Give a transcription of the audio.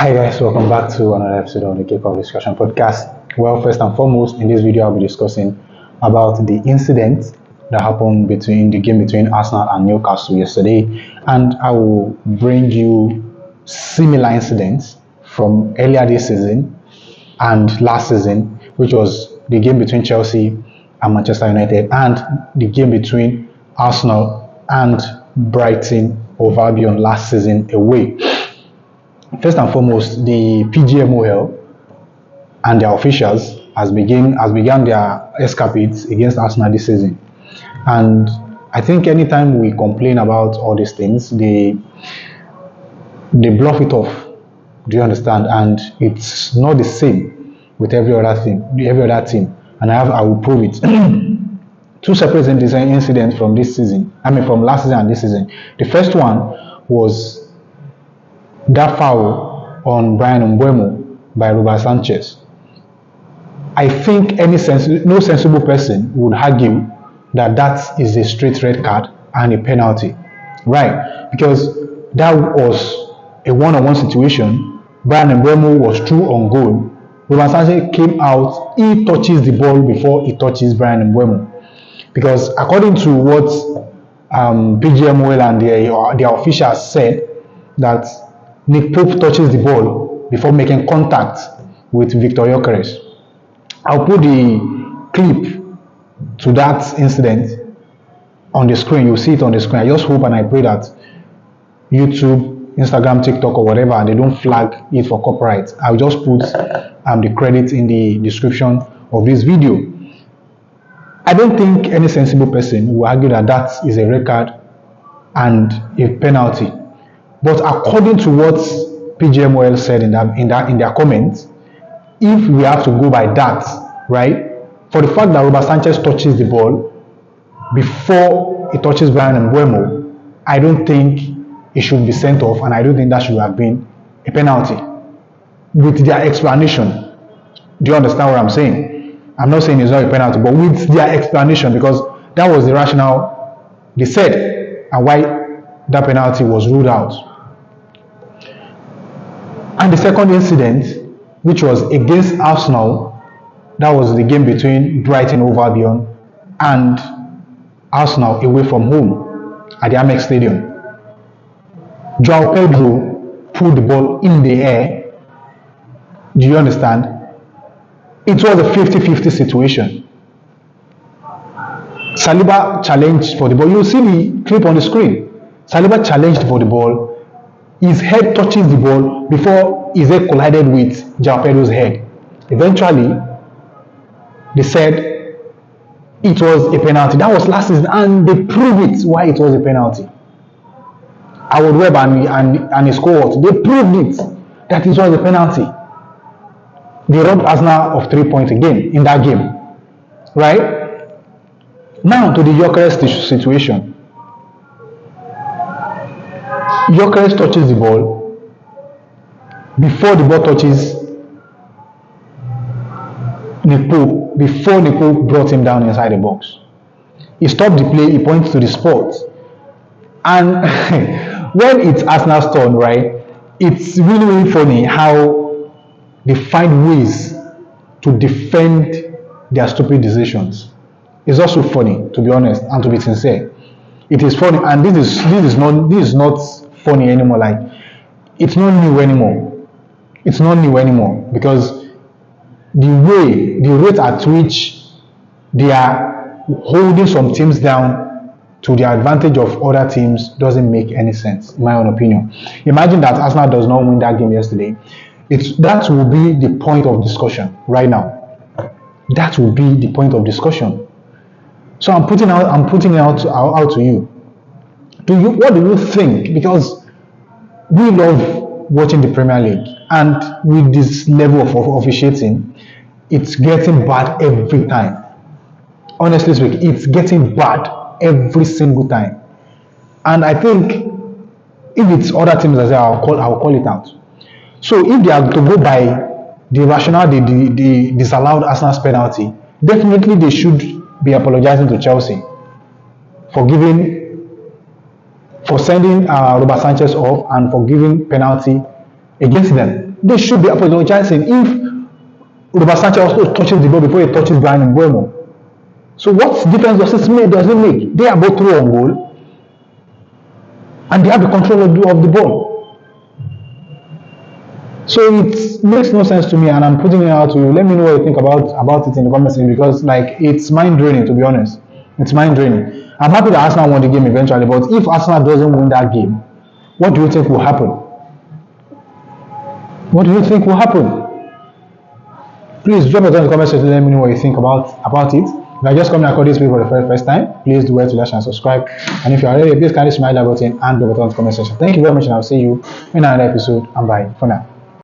Hi guys, welcome back to another episode of the K-pop Discussion Podcast. Well, first and foremost, in this video I'll be discussing about the incident that happened between the game between Arsenal and Newcastle yesterday, and I will bring you similar incidents from earlier this season and last season, which was the game between Chelsea and Manchester United, and the game between Arsenal and Brighton of Albion last season away. First and foremost, the PGMOL and their officials has began their escapades against Arsenal this season. And I think anytime we complain about all these things, they bluff it off. Do you understand? And it's not the same with every other team. And I will prove it. Two separate incidents from this season. From last season and this season. The first one was that foul on Brian Mbeumo by Robert Sanchez. I think no sensible person would argue that is a straight red card and a penalty, right? Because that was a one-on-one situation. Brian Mbeumo was through on goal. Robert Sanchez came out. He touches the ball before he touches Brian Mbeumo. Because according to what PGMOL and their officials said, that Nick Pope touches the ball before making contact with Victor Gyökeres. I'll put the clip to that incident on the screen. You'll see it on the screen. I just hope and I pray that YouTube, Instagram, TikTok or whatever, they don't flag it for copyright. I'll just put the credit in the description of this video. I don't think any sensible person will argue that is a red card and a penalty. But according to what PGMOL said in their comments, if we have to go by that, right, for the fact that Robert Sanchez touches the ball before he touches Brian Mbeumo, I don't think it should be sent off, and I don't think that should have been a penalty. With their explanation, do you understand what I'm saying? I'm not saying it's not a penalty, but with their explanation, because that was the rationale they said and why that penalty was ruled out. And the second incident, which was against Arsenal, that was the game between Brighton of Albion and Arsenal away from home at the Amex Stadium. João Pedro pulled the ball in the air. Do you understand? It was a 50-50 situation. Saliba challenged for the ball. You see the clip on the screen. Saliba challenged for the ball. His head touches the ball before his head collided with João Pedro's head. Eventually, they said it was a penalty. That was last season, and they proved it why it was a penalty. Howard Webb and his cohort, they proved it that it was a penalty. They robbed Arsenal of 3 points again in that game. Right? Now to the Gyökeres situation. Gyökeres touches the ball before the ball touches Nick Pope, before Nick Pope brought him down inside the box. He stopped the play, he points to the spot. And when it's Arsenal's turn, right, it's really, really funny how they find ways to defend their stupid decisions. It's also funny, to be honest, and to be sincere. It is funny, and this is not funny anymore. Like, it's not new anymore. It's not new anymore because the rate at which they are holding some teams down to the advantage of other teams doesn't make any sense, in my own opinion. Imagine that Arsenal does not win that game yesterday. That will be the point of discussion right now. That will be the point of discussion. So I'm putting it out to you. What do you think? Because we love watching the Premier League, and with this level of officiating, it's getting bad every time. Honestly speaking, it's getting bad every single time. And I think if it's other teams as well, I'll call it out. So if they are to go by the rationale they disallowed Arsenal's penalty, definitely they should be apologizing to Chelsea for sending Robert Sanchez off and for giving penalty against them. They should be apologizing if Ruben Sanchez also touches the ball before he touches Brian Mbeumo. So what difference does it make? They are both through on goal and they have the control of the ball. So it makes no sense to me, and I'm putting it out to you. Let me know what you think about it in the comment section, because like it's mind draining, to be honest. It's mind draining. I'm happy that Arsenal won the game eventually, but if Arsenal doesn't win that game, what do you think will happen? What do you think will happen? Please drop it in the comment section. Let me know what you think about it. If I just come across this video for the first time, please do well to like and subscribe. And if you are already, please kindly smash that button and drop it on the comment section. Thank you very much, and I'll see you in another episode. And bye for now.